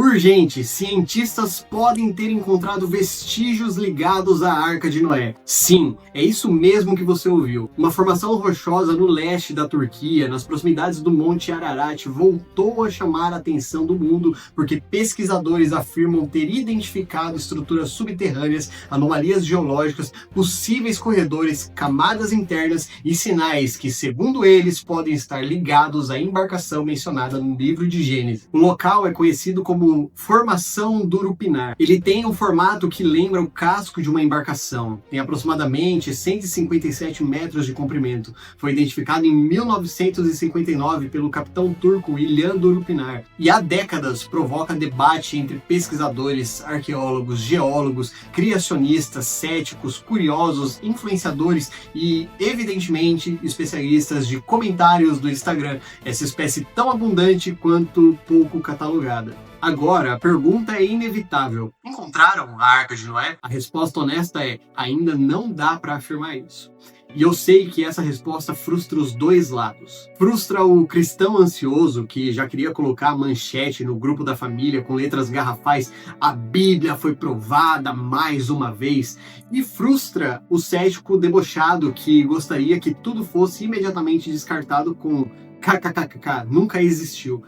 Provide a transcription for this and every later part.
Urgente! Cientistas podem ter encontrado vestígios ligados à Arca de Noé. Sim, é isso mesmo que você ouviu. Uma formação rochosa no leste da Turquia, nas proximidades do Monte Ararat, voltou a chamar a atenção do mundo porque pesquisadores afirmam ter identificado estruturas subterrâneas, anomalias geológicas, possíveis corredores, camadas internas e sinais que, segundo eles, podem estar ligados à embarcação mencionada no livro de Gênesis. O local é conhecido como Formação do Urupinar. Ele tem um formato que lembra o casco de uma embarcação. Tem aproximadamente 157 metros de comprimento. Foi identificado em 1959 pelo capitão turco Ilhan Urupinar. E há décadas provoca debate entre pesquisadores, arqueólogos, geólogos, criacionistas, céticos, curiosos, influenciadores e, evidentemente, especialistas de comentários do Instagram. Essa espécie tão abundante quanto pouco catalogada. Agora, a pergunta é inevitável. Encontraram a Arca de Noé? A resposta honesta é: ainda não dá para afirmar isso. E eu sei que essa resposta frustra os dois lados. Frustra o cristão ansioso que já queria colocar a manchete no grupo da família com letras garrafais: a Bíblia foi provada mais uma vez. E frustra o cético debochado que gostaria que tudo fosse imediatamente descartado com kkkk, nunca existiu.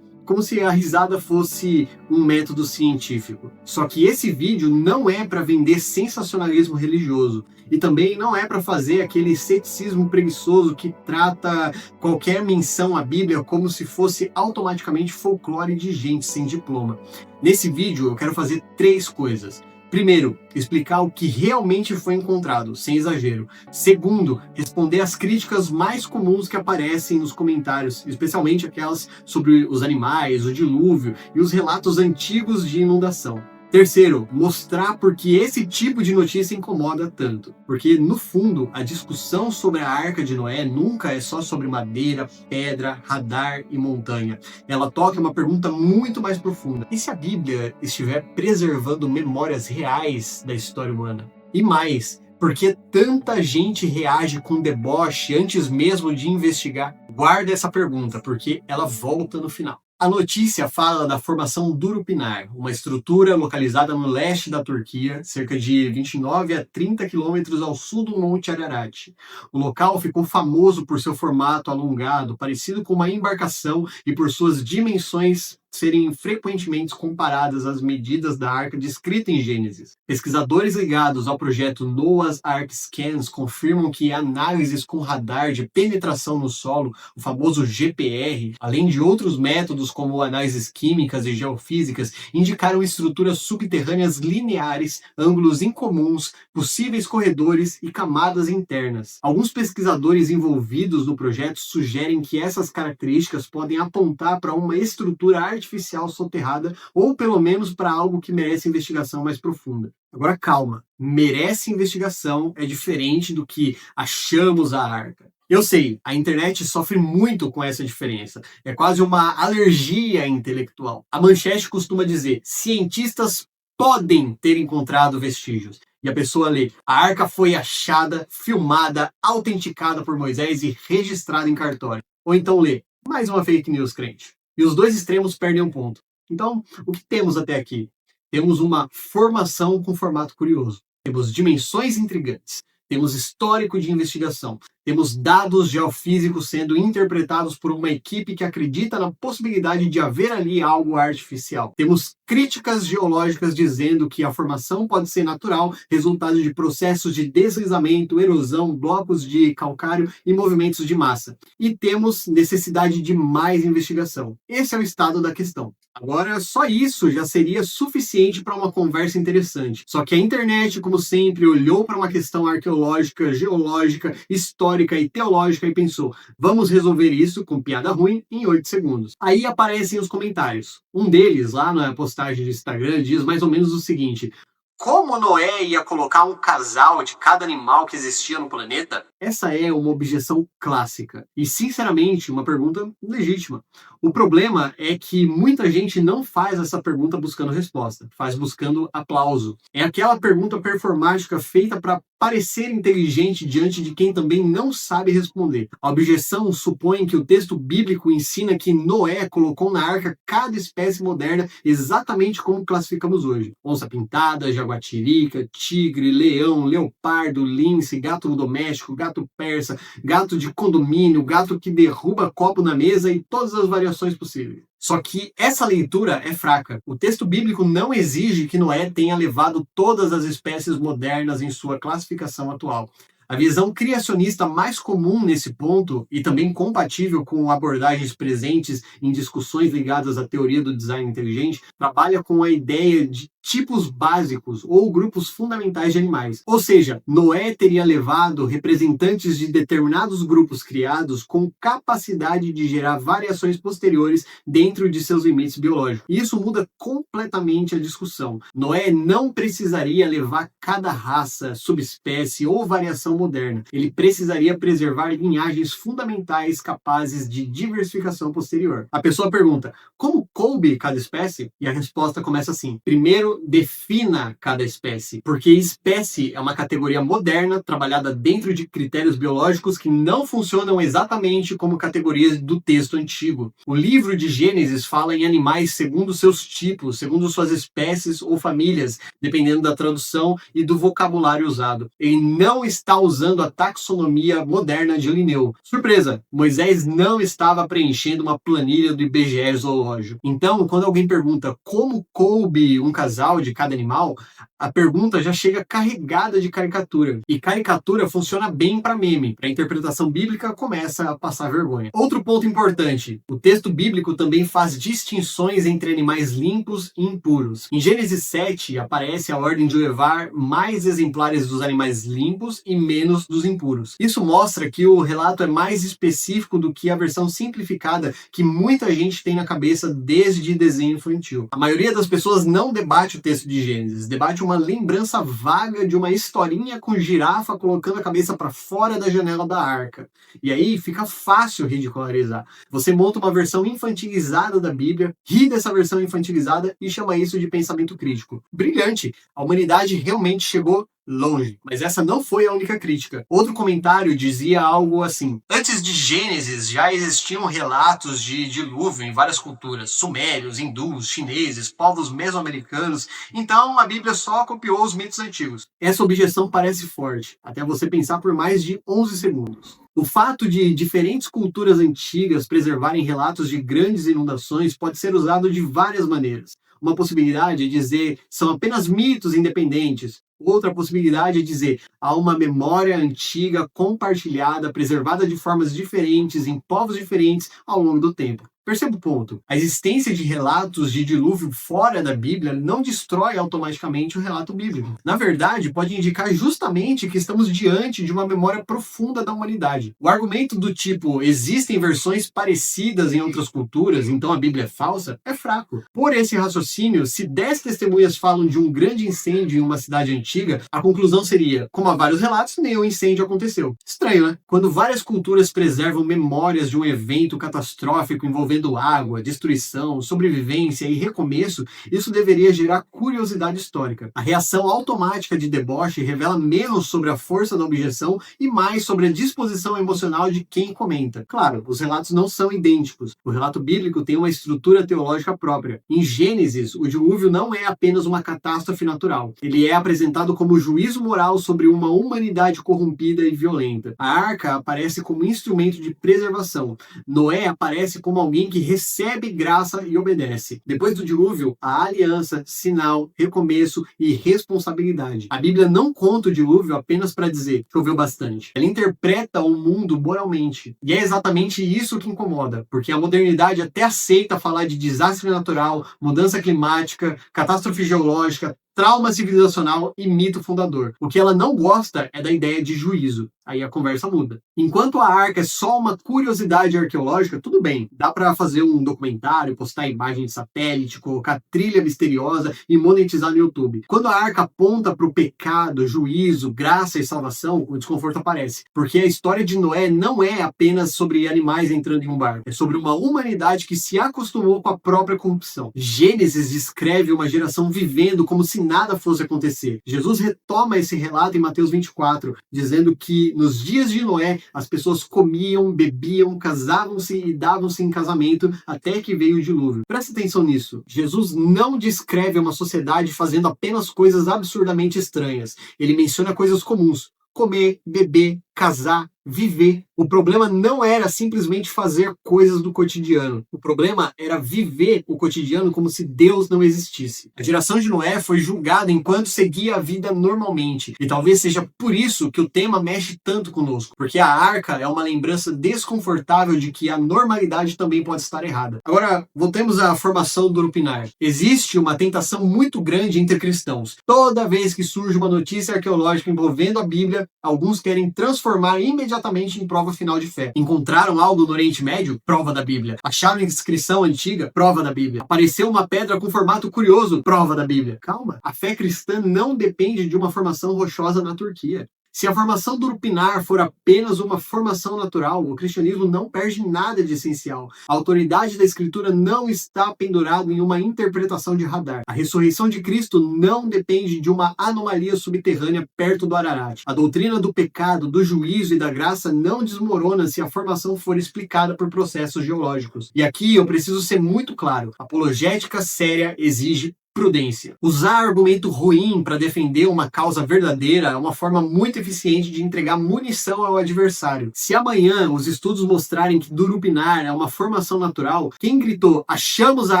Como se a risada fosse um método científico. Só que esse vídeo não é para vender sensacionalismo religioso e também não é para fazer aquele ceticismo preguiçoso que trata qualquer menção à Bíblia como se fosse automaticamente folclore de gente sem diploma. Nesse vídeo eu quero fazer 3 coisas. Primeiro, explicar o que realmente foi encontrado, sem exagero. Segundo, responder às críticas mais comuns que aparecem nos comentários, especialmente aquelas sobre os animais, o dilúvio e os relatos antigos de inundação. Terceiro, mostrar por que esse tipo de notícia incomoda tanto. Porque, no fundo, a discussão sobre a Arca de Noé nunca é só sobre madeira, pedra, radar e montanha. Ela toca uma pergunta muito mais profunda. E se a Bíblia estiver preservando memórias reais da história humana? E mais, por que tanta gente reage com deboche antes mesmo de investigar? Guarda essa pergunta, porque ela volta no final. A notícia fala da formação do Urupinar, uma estrutura localizada no leste da Turquia, cerca de 29 a 30 quilômetros ao sul do Monte Ararat. O local ficou famoso por seu formato alongado, parecido com uma embarcação, e por suas dimensões serem frequentemente comparadas às medidas da arca descrita em Gênesis. Pesquisadores ligados ao projeto Noah's Ark Scans confirmam que análises com radar de penetração no solo, o famoso GPR, além de outros métodos como análises químicas e geofísicas, indicaram estruturas subterrâneas lineares, ângulos incomuns, possíveis corredores e camadas internas. Alguns pesquisadores envolvidos no projeto sugerem que essas características podem apontar para uma estrutura artificial soterrada ou pelo menos para algo que merece investigação mais profunda. Agora calma, merece investigação é diferente do que achamos a arca. Eu sei, a internet sofre muito com essa diferença. É quase uma alergia intelectual. A manchete costuma dizer: cientistas podem ter encontrado vestígios. E a pessoa lê: a arca foi achada, filmada, autenticada por Moisés e registrada em cartório. Ou então lê: mais uma fake news, crente. E os dois extremos perdem um ponto. Então, o que temos até aqui? Temos uma formação com formato curioso. Temos dimensões intrigantes. Temos histórico de investigação. Temos dados geofísicos sendo interpretados por uma equipe que acredita na possibilidade de haver ali algo artificial. Temos críticas geológicas dizendo que a formação pode ser natural, resultado de processos de deslizamento, erosão, blocos de calcário e movimentos de massa. E temos necessidade de mais investigação. Esse é o estado da questão. Agora, só isso já seria suficiente para uma conversa interessante. Só que a internet, como sempre, olhou para uma questão arqueológica, geológica, histórica e teológica e pensou: vamos resolver isso com piada ruim em 8 segundos. Aí aparecem os comentários. Um deles, lá na postagem do Instagram, diz mais ou menos o seguinte: como Noé ia colocar um casal de cada animal que existia no planeta? Essa é uma objeção clássica e, sinceramente, uma pergunta legítima. O problema é que muita gente não faz essa pergunta buscando resposta, faz buscando aplauso. É aquela pergunta performática feita para parecer inteligente diante de quem também não sabe responder. A objeção supõe que o texto bíblico ensina que Noé colocou na arca cada espécie moderna exatamente como classificamos hoje: onça pintada, jaguatirica, tigre, leão, leopardo, lince, gato doméstico, gato persa, gato de condomínio, gato que derruba copo na mesa e todas as variações possíveis. Só que essa leitura é fraca. O texto bíblico não exige que Noé tenha levado todas as espécies modernas em sua classificação atual. A visão criacionista mais comum nesse ponto, e também compatível com abordagens presentes em discussões ligadas à teoria do design inteligente, trabalha com a ideia de tipos básicos ou grupos fundamentais de animais. Ou seja, Noé teria levado representantes de determinados grupos criados com capacidade de gerar variações posteriores dentro de seus limites biológicos. E isso muda completamente a discussão. Noé não precisaria levar cada raça, subespécie ou variação moderna. Ele precisaria preservar linhagens fundamentais capazes de diversificação posterior. A pessoa pergunta: como coube cada espécie? E a resposta começa assim: primeiro, defina cada espécie, porque espécie é uma categoria moderna trabalhada dentro de critérios biológicos que não funcionam exatamente como categorias do texto antigo. O livro de Gênesis fala em animais segundo seus tipos, segundo suas espécies ou famílias, dependendo da tradução e do vocabulário usado. Ele não está usando a taxonomia moderna de Linneu. Surpresa! Moisés não estava preenchendo uma planilha do IBGE zoológico. Então, quando alguém pergunta como coube um casal de cada animal, a pergunta já chega carregada de caricatura. E caricatura funciona bem para meme. Para interpretação bíblica, começa a passar vergonha. Outro ponto importante: o texto bíblico também faz distinções entre animais limpos e impuros. Em Gênesis 7, aparece a ordem de levar mais exemplares dos animais limpos e menos dos impuros. Isso mostra que o relato é mais específico do que a versão simplificada que muita gente tem na cabeça desde desenho infantil. A maioria das pessoas não debate o texto de Gênesis, debate uma lembrança vaga de uma historinha com girafa colocando a cabeça para fora da janela da arca. E aí fica fácil ridicularizar. Você monta uma versão infantilizada da Bíblia, ri dessa versão infantilizada e chama isso de pensamento crítico. Brilhante! A humanidade realmente chegou longe. Mas essa não foi a única crítica. Outro comentário dizia algo assim: antes de Gênesis já existiam relatos de dilúvio em várias culturas, sumérios, hindus, chineses, povos mesoamericanos, então a Bíblia só copiou os mitos antigos. Essa objeção parece forte, até você pensar por mais de 11 segundos. O fato de diferentes culturas antigas preservarem relatos de grandes inundações pode ser usado de várias maneiras. Uma possibilidade é dizer são apenas mitos independentes. Outra possibilidade é dizer há uma memória antiga compartilhada, preservada de formas diferentes, em povos diferentes ao longo do tempo. Perceba o ponto. A existência de relatos de dilúvio fora da Bíblia não destrói automaticamente o relato bíblico. Na verdade, pode indicar justamente que estamos diante de uma memória profunda da humanidade. O argumento do tipo existem versões parecidas em outras culturas, então a Bíblia é falsa, é fraco. Por esse raciocínio, se 10 testemunhas falam de um grande incêndio em uma cidade antiga, a conclusão seria: como há vários relatos, nenhum incêndio aconteceu. Estranho, né? Quando várias culturas preservam memórias de um evento catastrófico envolvendo água, destruição, sobrevivência e recomeço, isso deveria gerar curiosidade histórica. A reação automática de deboche revela menos sobre a força da objeção e mais sobre a disposição emocional de quem comenta. Claro, os relatos não são idênticos. O relato bíblico tem uma estrutura teológica própria. Em Gênesis, o dilúvio não é apenas uma catástrofe natural. Ele é apresentado como juízo moral sobre uma humanidade corrompida e violenta. A arca aparece como instrumento de preservação. Noé aparece como alguém que recebe graça e obedece. Depois do dilúvio, há aliança, sinal, recomeço e responsabilidade. A Bíblia não conta o dilúvio apenas para dizer choveu bastante. Ela interpreta o mundo moralmente. E é exatamente isso que incomoda, porque a modernidade até aceita falar de desastre natural, mudança climática, catástrofe geológica, trauma civilizacional e mito fundador. O que ela não gosta é da ideia de juízo. Aí a conversa muda. Enquanto a arca é só uma curiosidade arqueológica, tudo bem. Dá para fazer um documentário, postar imagem de satélite, colocar trilha misteriosa e monetizar no YouTube. Quando a arca aponta para o pecado, juízo, graça e salvação, o desconforto aparece. Porque a história de Noé não é apenas sobre animais entrando em um barco. É sobre uma humanidade que se acostumou com a própria corrupção. Gênesis descreve uma geração vivendo como se nada fosse acontecer. Jesus retoma esse relato em Mateus 24, dizendo que nos dias de Noé, as pessoas comiam, bebiam, casavam-se e davam-se em casamento até que veio o dilúvio. Presta atenção nisso. Jesus não descreve uma sociedade fazendo apenas coisas absurdamente estranhas. Ele menciona coisas comuns. Comer, beber, casar, viver. O problema não era simplesmente fazer coisas do cotidiano. O problema era viver o cotidiano como se Deus não existisse. A geração de Noé foi julgada enquanto seguia a vida normalmente. E talvez seja por isso que o tema mexe tanto conosco. Porque a arca é uma lembrança desconfortável de que a normalidade também pode estar errada. Agora, voltemos à formação do Urupinar. Existe uma tentação muito grande entre cristãos. Toda vez que surge uma notícia arqueológica envolvendo a Bíblia, alguns querem transformar imediatamente em prova final de fé. Encontraram algo no Oriente Médio? Prova da Bíblia. Acharam inscrição antiga? Prova da Bíblia. Apareceu uma pedra com formato curioso? Prova da Bíblia. Calma. A fé cristã não depende de uma formação rochosa na Turquia. Se a formação do Urupinar for apenas uma formação natural, o cristianismo não perde nada de essencial. A autoridade da Escritura não está pendurada em uma interpretação de radar. A ressurreição de Cristo não depende de uma anomalia subterrânea perto do Ararat. A doutrina do pecado, do juízo e da graça não desmorona se a formação for explicada por processos geológicos. E aqui eu preciso ser muito claro. Apologética séria exige prudência. Usar argumento ruim para defender uma causa verdadeira é uma forma muito eficiente de entregar munição ao adversário. Se amanhã os estudos mostrarem que Urupinar é uma formação natural, quem gritou "achamos a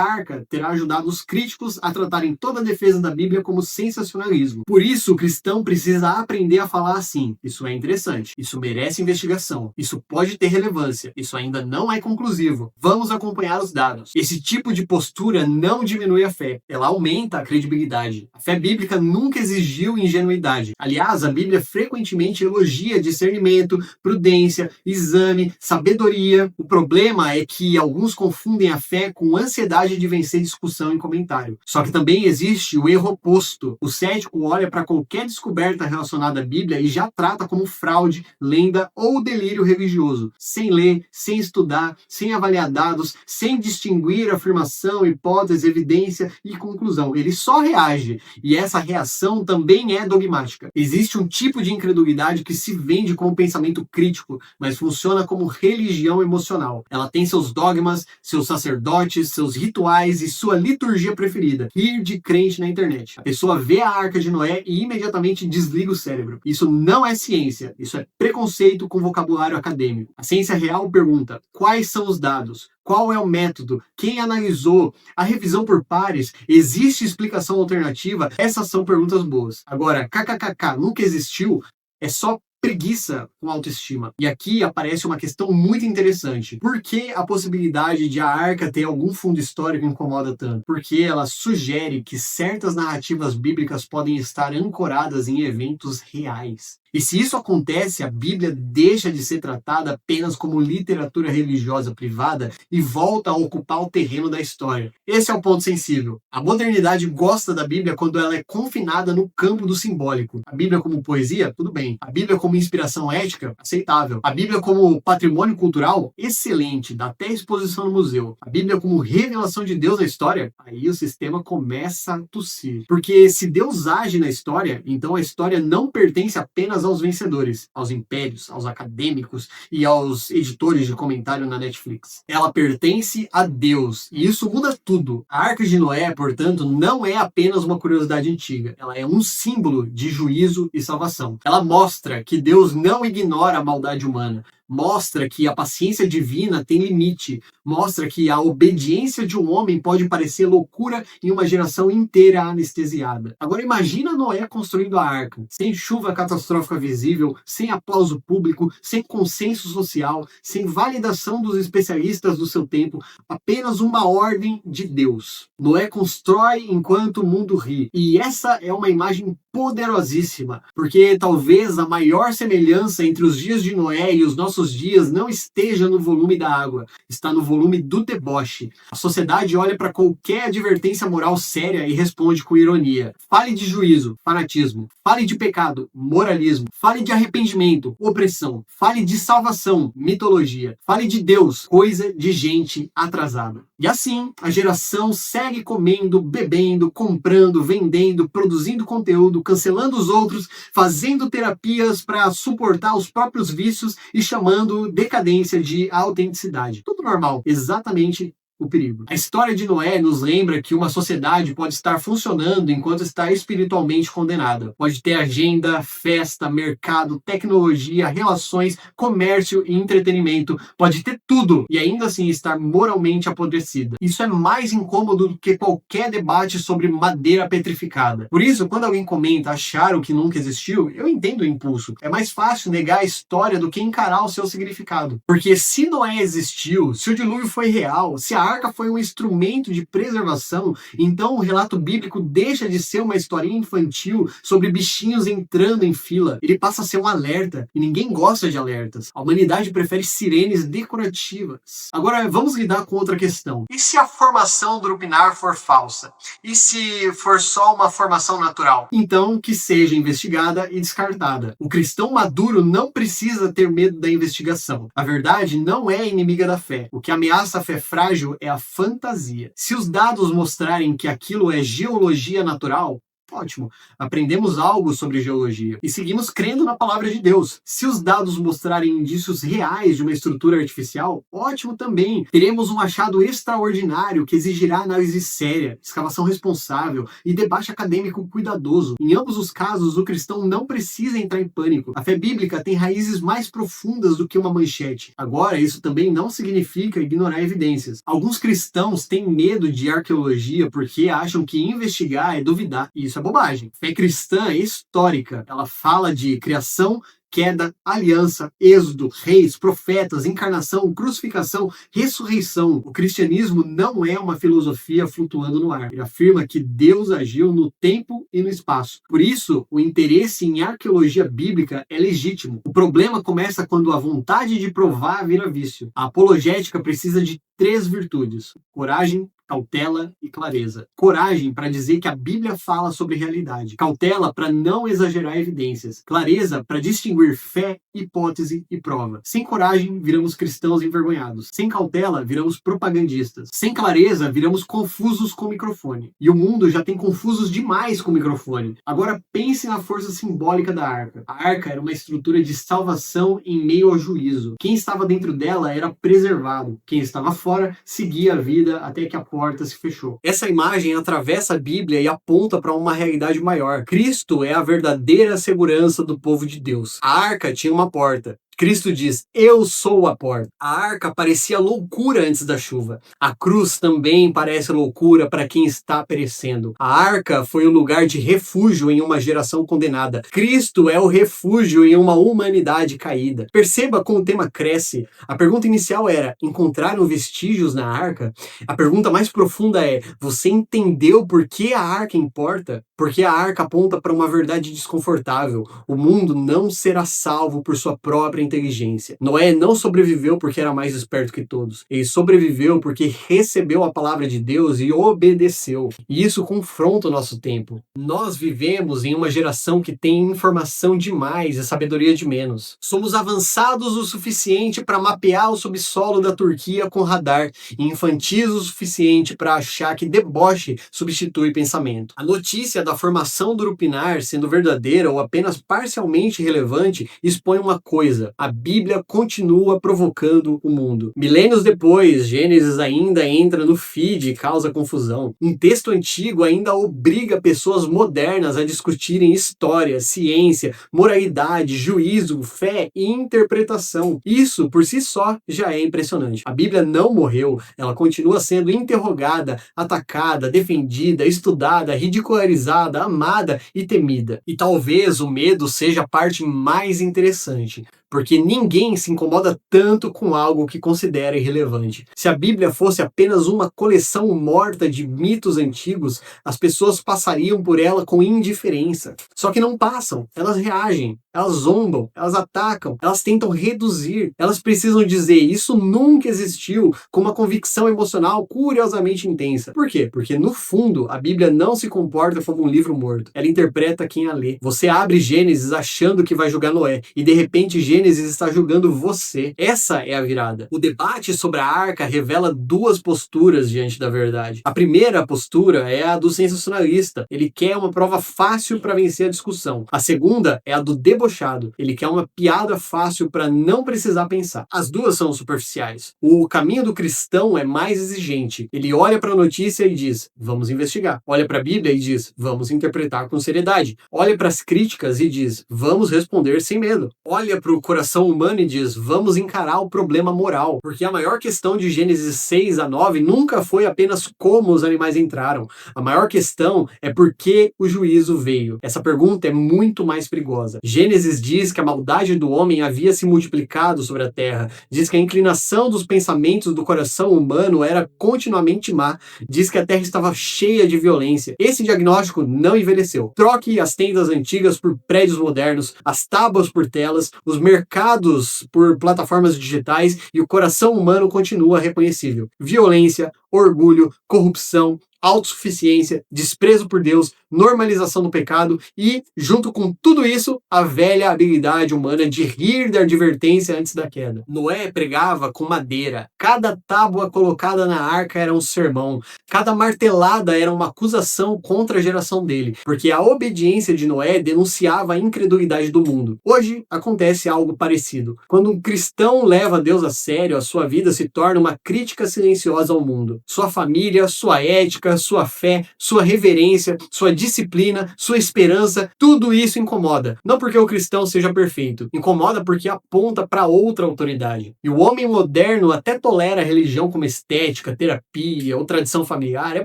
arca" terá ajudado os críticos a tratarem toda a defesa da Bíblia como sensacionalismo. Por isso, o cristão precisa aprender a falar assim: isso é interessante, isso merece investigação, isso pode ter relevância, isso ainda não é conclusivo. Vamos acompanhar os dados. Esse tipo de postura não diminui a fé, ela aumenta a credibilidade. A fé bíblica nunca exigiu ingenuidade. Aliás, a Bíblia frequentemente elogia discernimento, prudência, exame, sabedoria. O problema é que alguns confundem a fé com ansiedade de vencer discussão em comentário. Só que também existe o erro oposto. O cético olha para qualquer descoberta relacionada à Bíblia e já trata como fraude, lenda ou delírio religioso, sem ler, sem estudar, sem avaliar dados, sem distinguir afirmação, hipótese, evidência e conclusão. Ele só reage, e essa reação também é dogmática. Existe um tipo de incredulidade que se vende como pensamento crítico, mas funciona como religião emocional. Ela tem seus dogmas, seus sacerdotes, seus rituais e sua liturgia preferida. Rir de crente na internet. A pessoa vê a Arca de Noé e imediatamente desliga o cérebro. Isso não é ciência, isso é preconceito com vocabulário acadêmico. A ciência real pergunta: quais são os dados? Qual é o método? Quem analisou? A revisão por pares? Existe explicação alternativa? Essas são perguntas boas. Agora, kkkk nunca existiu? É só preguiça com autoestima. E aqui aparece uma questão muito interessante. Por que a possibilidade de a arca ter algum fundo histórico incomoda tanto? Porque ela sugere que certas narrativas bíblicas podem estar ancoradas em eventos reais. E se isso acontece, a Bíblia deixa de ser tratada apenas como literatura religiosa privada e volta a ocupar o terreno da história. Esse é o ponto sensível. A modernidade gosta da Bíblia quando ela é confinada no campo do simbólico. A Bíblia como poesia, tudo bem. A Bíblia como inspiração ética, aceitável. A Bíblia como patrimônio cultural, excelente, dá até exposição no museu. A Bíblia como revelação de Deus na história, aí o sistema começa a tossir. Porque se Deus age na história, então a história não pertence apenas aos vencedores, aos impérios, aos acadêmicos e aos editores de comentário na Netflix. Ela pertence a Deus, e isso muda tudo. A Arca de Noé, portanto, não é apenas uma curiosidade antiga, ela é um símbolo de juízo e salvação. Ela mostra que Deus não ignora a maldade humana, Mostra que a paciência divina tem limite. Mostra que a obediência de um homem pode parecer loucura em uma geração inteira anestesiada. Agora imagina Noé construindo a arca, sem chuva catastrófica visível, sem aplauso público, sem consenso social, sem validação dos especialistas do seu tempo, apenas uma ordem de Deus. Noé constrói enquanto o mundo ri. E essa é uma imagem poderosíssima, porque talvez a maior semelhança entre os dias de Noé e os nossos dias não esteja no volume da água, está no volume do deboche. A sociedade olha para qualquer advertência moral séria e responde com ironia. Fale de juízo, fanatismo. Fale de pecado, moralismo. Fale de arrependimento, opressão. Fale de salvação, mitologia. Fale de Deus, coisa de gente atrasada. E assim, a geração segue comendo, bebendo, comprando, vendendo, produzindo conteúdo, cancelando os outros, fazendo terapias para suportar os próprios vícios e chamando decadência de autenticidade. Tudo normal, exatamente o perigo. A história de Noé nos lembra que uma sociedade pode estar funcionando enquanto está espiritualmente condenada. Pode ter agenda, festa, mercado, tecnologia, relações, comércio e entretenimento. Pode ter tudo e ainda assim estar moralmente apodrecida. Isso é mais incômodo do que qualquer debate sobre madeira petrificada. Por isso, quando alguém comenta achar o que nunca existiu, eu entendo o impulso. É mais fácil negar a história do que encarar o seu significado. Porque se Noé existiu, se o dilúvio foi real, se a arca foi um instrumento de preservação, então o relato bíblico deixa de ser uma historinha infantil sobre bichinhos entrando em fila. Ele passa a ser um alerta, e ninguém gosta de alertas. A humanidade prefere sirenes decorativas. Agora, vamos lidar com outra questão. E se a formação do Rupinar for falsa? E se for só uma formação natural? Então, que seja investigada e descartada. O cristão maduro não precisa ter medo da investigação. A verdade não é inimiga da fé. O que ameaça a fé frágil é a fantasia. Se os dados mostrarem que aquilo é geologia natural, ótimo, aprendemos algo sobre geologia e seguimos crendo na palavra de Deus. Se os dados mostrarem indícios reais de uma estrutura artificial, ótimo também. Teremos um achado extraordinário que exigirá análise séria, escavação responsável e debate acadêmico cuidadoso. Em ambos os casos, o cristão não precisa entrar em pânico. A fé bíblica tem raízes mais profundas do que uma manchete. Agora, isso também não significa ignorar evidências. Alguns cristãos têm medo de arqueologia porque acham que investigar é duvidar. E isso é bobagem. Fé cristã é histórica. Ela fala de criação, queda, aliança, êxodo, reis, profetas, encarnação, crucificação, ressurreição. O cristianismo não é uma filosofia flutuando no ar. Ele afirma que Deus agiu no tempo e no espaço. Por isso, o interesse em arqueologia bíblica é legítimo. O problema começa quando a vontade de provar vira vício. A apologética precisa de 3 virtudes: coragem, cautela e clareza. Coragem para dizer que a Bíblia fala sobre realidade. Cautela para não exagerar evidências. Clareza para distinguir fé, hipótese e prova. Sem coragem, viramos cristãos envergonhados. Sem cautela, viramos propagandistas. Sem clareza, viramos confusos com o microfone. E o mundo já tem confusos demais com o microfone. Agora pense na força simbólica da arca. A arca era uma estrutura de salvação em meio ao juízo. Quem estava dentro dela era preservado. Quem estava fora seguia a vida até que a porta se fechou. Essa imagem atravessa a Bíblia e aponta para uma realidade maior. Cristo é a verdadeira segurança do povo de Deus. A arca tinha uma porta. Cristo diz: eu sou a porta. A arca parecia loucura antes da chuva. A cruz também parece loucura para quem está perecendo. A arca foi o lugar de refúgio em uma geração condenada. Cristo é o refúgio em uma humanidade caída. Perceba como o tema cresce. A pergunta inicial era: encontraram vestígios na arca? A pergunta mais profunda é: você entendeu por que a arca importa? Porque a arca aponta para uma verdade desconfortável. O mundo não será salvo por sua própria inteligência. Noé não sobreviveu porque era mais esperto que todos. Ele sobreviveu porque recebeu a palavra de Deus e obedeceu. E isso confronta o nosso tempo. Nós vivemos em uma geração que tem informação demais e sabedoria de menos. Somos avançados o suficiente para mapear o subsolo da Turquia com radar e infantis o suficiente para achar que deboche substitui pensamento. A notícia da formação do Urupinar sendo verdadeira ou apenas parcialmente relevante expõe uma coisa: a Bíblia continua provocando o mundo. Milênios depois, Gênesis ainda entra no feed e causa confusão. Um texto antigo ainda obriga pessoas modernas a discutirem história, ciência, moralidade, juízo, fé e interpretação. Isso, por si só, já é impressionante. A Bíblia não morreu, ela continua sendo interrogada, atacada, defendida, estudada, ridicularizada, amada e temida. E talvez o medo seja a parte mais interessante, porque ninguém se incomoda tanto com algo que considera irrelevante. Se a Bíblia fosse apenas uma coleção morta de mitos antigos, as pessoas passariam por ela com indiferença. Só que não passam, elas reagem, elas zombam, elas atacam, elas tentam reduzir, elas precisam dizer isso nunca existiu, com uma convicção emocional curiosamente intensa. Por quê? Porque no fundo a Bíblia não se comporta como um livro morto, ela interpreta quem a lê. Você abre Gênesis achando que vai julgar Noé, e de repente Gênesis está julgando você. Essa é a virada. O debate sobre a arca revela duas posturas diante da verdade. A primeira postura é a do sensacionalista. Ele quer uma prova fácil para vencer a discussão. A segunda é a do debochado. Ele quer uma piada fácil para não precisar pensar. As duas são superficiais. O caminho do cristão é mais exigente. Ele olha para a notícia e diz: vamos investigar. Olha para a Bíblia e diz: vamos interpretar com seriedade. Olha para as críticas e diz: vamos responder sem medo. Olha para o coração humano e diz: vamos encarar o problema moral. Porque a maior questão de Gênesis 6 a 9 nunca foi apenas como os animais entraram. A maior questão é por que o juízo veio. Essa pergunta é muito mais perigosa. Gênesis diz que a maldade do homem havia se multiplicado sobre a terra. Diz que a inclinação dos pensamentos do coração humano era continuamente má. Diz que a terra estava cheia de violência. Esse diagnóstico não envelheceu. Troque as tendas antigas por prédios modernos, as tábuas por telas, os mercados por plataformas digitais e o coração humano continua reconhecível. Violência, orgulho, corrupção, autossuficiência, desprezo por Deus, normalização do pecado e, junto com tudo isso, a velha habilidade humana de rir da advertência antes da queda. Noé pregava com madeira. Cada tábua colocada na arca era um sermão. Cada martelada era uma acusação contra a geração dele, porque a obediência de Noé denunciava a incredulidade do mundo. Hoje acontece algo parecido. Quando um cristão leva Deus a sério, a sua vida se torna uma crítica silenciosa ao mundo. Sua família, sua ética, sua fé, sua reverência, sua disciplina, sua esperança, tudo isso incomoda. Não porque o cristão seja perfeito, incomoda porque aponta para outra autoridade. E o homem moderno até tolera a religião como estética, terapia ou tradição familiar, é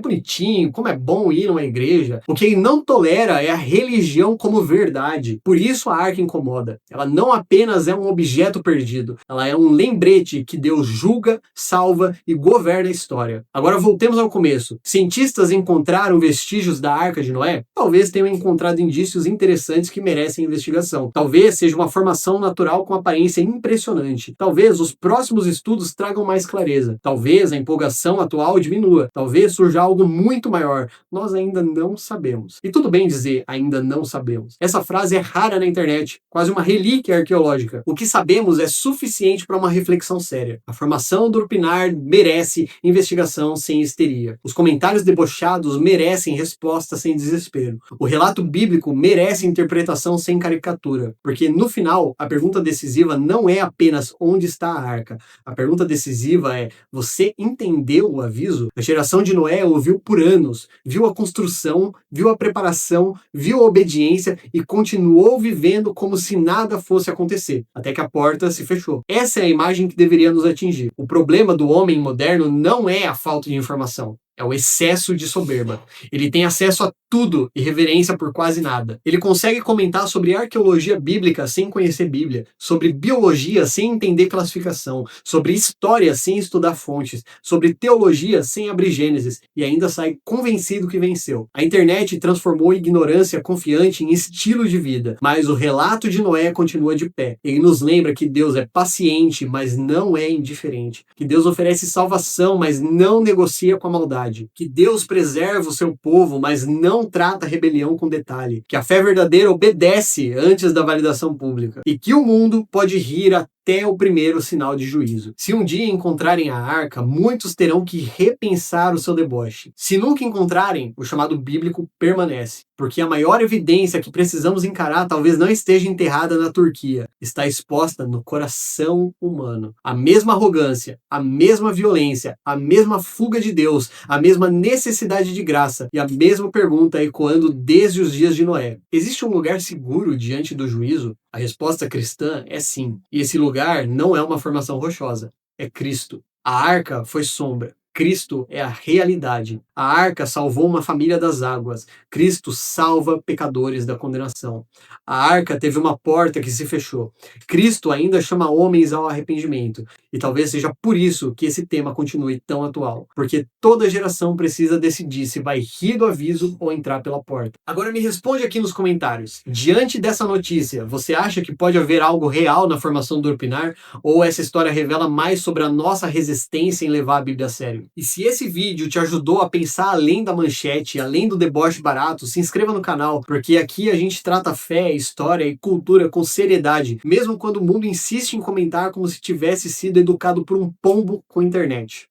bonitinho, como é bom ir numa igreja. O que ele não tolera é a religião como verdade. Por isso a arca incomoda. Ela não apenas é um objeto perdido, ela é um lembrete que Deus julga, salva e governa a história. Agora voltemos ao começo. Cientistas encontraram vestígios da arca de Noé? Talvez tenham encontrado indícios interessantes que merecem investigação. Talvez seja uma formação natural com aparência impressionante. Talvez os próximos estudos tragam mais clareza. Talvez a empolgação atual diminua. Talvez surja algo muito maior. Nós ainda não sabemos. E tudo bem dizer ainda não sabemos. Essa frase é rara na internet, quase uma relíquia arqueológica. O que sabemos é suficiente para uma reflexão séria. A formação do Urupinar merece investigação sem histeria. Os comentários debochados merecem resposta sem desespero. O relato bíblico merece interpretação sem caricatura, porque no final a pergunta decisiva não é apenas onde está a arca. A pergunta decisiva é: você entendeu o aviso? A geração de Noé ouviu por anos, viu a construção, viu a preparação, viu a obediência e continuou vivendo como se nada fosse acontecer, até que a porta se fechou. Essa é a imagem que deveria nos atingir. O problema do homem moderno não é a falta de informação. É o excesso de soberba. Ele tem acesso a tudo e reverência por quase nada. Ele consegue comentar sobre arqueologia bíblica sem conhecer Bíblia, sobre biologia sem entender classificação, sobre história sem estudar fontes, sobre teologia sem abrir Gênesis e ainda sai convencido que venceu. A internet transformou ignorância confiante em estilo de vida, mas o relato de Noé continua de pé. Ele nos lembra que Deus é paciente, mas não é indiferente. Que Deus oferece salvação, mas não negocia com a maldade. Que Deus preserva o seu povo, mas não trata a rebelião com detalhe. Que a fé verdadeira obedece antes da validação pública. E que o mundo pode rir até o primeiro sinal de juízo. Se um dia encontrarem a arca, muitos terão que repensar o seu deboche. Se nunca encontrarem, o chamado bíblico permanece, porque a maior evidência que precisamos encarar talvez não esteja enterrada na Turquia, está exposta no coração humano. A mesma arrogância, a mesma violência, a mesma fuga de Deus, a mesma necessidade de graça e a mesma pergunta ecoando desde os dias de Noé. Existe um lugar seguro diante do juízo? A resposta cristã é sim. E esse lugar não é uma formação rochosa, é Cristo. A arca foi sombra. Cristo é a realidade. A arca salvou uma família das águas. Cristo salva pecadores da condenação. A arca teve uma porta que se fechou. Cristo ainda chama homens ao arrependimento. E talvez seja por isso que esse tema continue tão atual. Porque toda geração precisa decidir se vai rir do aviso ou entrar pela porta. Agora me responde aqui nos comentários. Diante dessa notícia, você acha que pode haver algo real na formação do Urpinar? Ou essa história revela mais sobre a nossa resistência em levar a Bíblia a sério? E se esse vídeo te ajudou a pensar além da manchete, além do deboche barato, se inscreva no canal, porque aqui a gente trata fé, história e cultura com seriedade, mesmo quando o mundo insiste em comentar como se tivesse sido educado por um pombo com internet.